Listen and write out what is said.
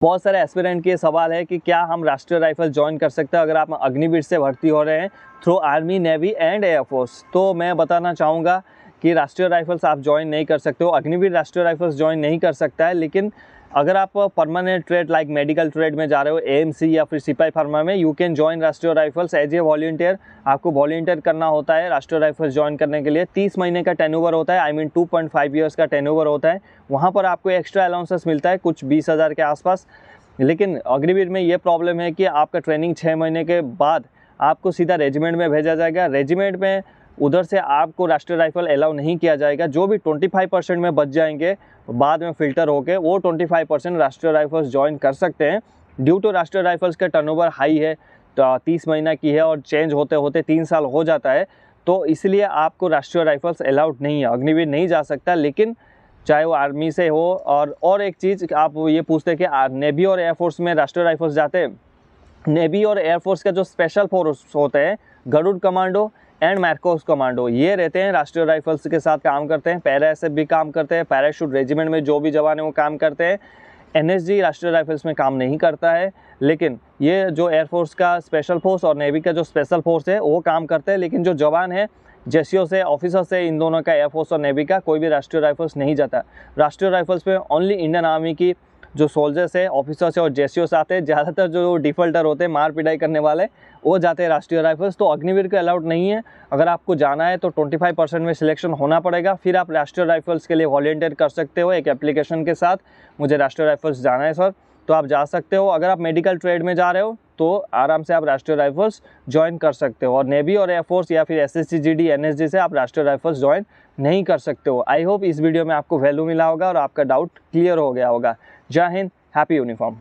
बहुत सारे एस्पिरेंट के सवाल है कि क्या हम राष्ट्रीय राइफल ज्वाइन कर सकते हैं अगर आप अग्निवीर से भर्ती हो रहे हैं through army, navy and air force. तो मैं बताना चाहूँगा कि राष्ट्रीय राइफल्स आप ज्वाइन नहीं कर सकते हो। अग्निवीर राष्ट्रीय राइफल्स ज्वाइन नहीं कर सकता है, लेकिन अगर आप permanent trade like medical trade में जा रहे हो, एएमसी या फिर सिपाही फार्मा में, यू कैन ज्वाइन राष्ट्रीय राइफल्स एज ए वॉलंटियर। आपको वॉलंटियर करना होता है राष्ट्रीय राइफल्स ज्वाइन करने के लिए। 30 महीने का टेन्योवर होता है, 2.5 ईयर्स का टेन्योवर होता है। वहाँ पर आपको एक्स्ट्रा अलाउंसेस मिलता है कुछ 20,000 के आसपास। लेकिन अग्निवीर में ये प्रॉब्लम है कि आपका ट्रेनिंग 6 महीने के बाद आपको सीधा रेजिमेंट में भेजा जाएगा। रेजिमेंट में उधर से आपको राष्ट्रीय राइफल अलाउ नहीं किया जाएगा। जो भी 25% में बच जाएंगे बाद में फ़िल्टर होके, वो 25% राष्ट्रीय राइफल्स ज्वाइन कर सकते हैं। ड्यू टू राष्ट्रीय राइफल्स का टर्नओवर हाई है, तो 30 महीना की है और चेंज होते होते 3 साल हो जाता है, तो इसलिए आपको राष्ट्रीय राइफल्स अलाउड नहीं है, अग्निवीर नहीं जा सकता। लेकिन चाहे वो आर्मी से हो। और एक चीज़ आप ये पूछते हैं कि नेवी और एयरफोर्स में राष्ट्रीय राइफल्स जाते हैं। नेवी और एयरफोर्स का जो स्पेशल फोर्स होते हैं, गरुड़ कमांडो एंड मैर्कोस कमांडो, ये रहते हैं राष्ट्रीय राइफल्स के साथ काम करते हैं। पैरा एसएफ भी काम करते हैं, पैराशूट रेजिमेंट में जो भी जवान है वो काम करते हैं। एनएसजी राष्ट्रीय राइफल्स में काम नहीं करता है, लेकिन ये जो एयरफोर्स का स्पेशल फोर्स और नेवी का जो स्पेशल फोर्स है वो काम करते हैं। लेकिन जो जवान है, जेसीओ से, ऑफिसर से, इन दोनों का, एयरफोर्स और नेवी का, कोई भी राष्ट्रीय राइफल्स नहीं जाता। राष्ट्रीय राइफल्स में ओनली इंडियन आर्मी की जो सोल्जर्स है, ऑफिसर्स है और जेसीओस आते हैं। ज़्यादातर जो डिफॉल्टर होते हैं, मार पिटाई करने वाले, वो जाते हैं राष्ट्रीय राइफल्स। तो अग्निवीर के अलाउड नहीं है। अगर आपको जाना है तो 25% में सिलेक्शन होना पड़ेगा, फिर आप राष्ट्रीय राइफल्स के लिए वॉलंटियर कर सकते हो एक एप्लीकेशन के साथ। मुझे राष्ट्रीय राइफल्स जाना है सर, तो आप जा सकते हो। अगर आप मेडिकल ट्रेड में जा रहे हो तो आराम से आप राष्ट्रीय राइफल्स ज्वाइन कर सकते हो। और नेवी और एयरफोर्स या फिर एसएससी, जीडी, एनएसजी से आप राष्ट्रीय राइफल्स ज्वाइन नहीं कर सकते हो। आई होप इस वीडियो में आपको वैल्यू मिला होगा और आपका डाउट क्लियर हो गया होगा। जय हिंद, हैप्पी यूनिफॉर्म।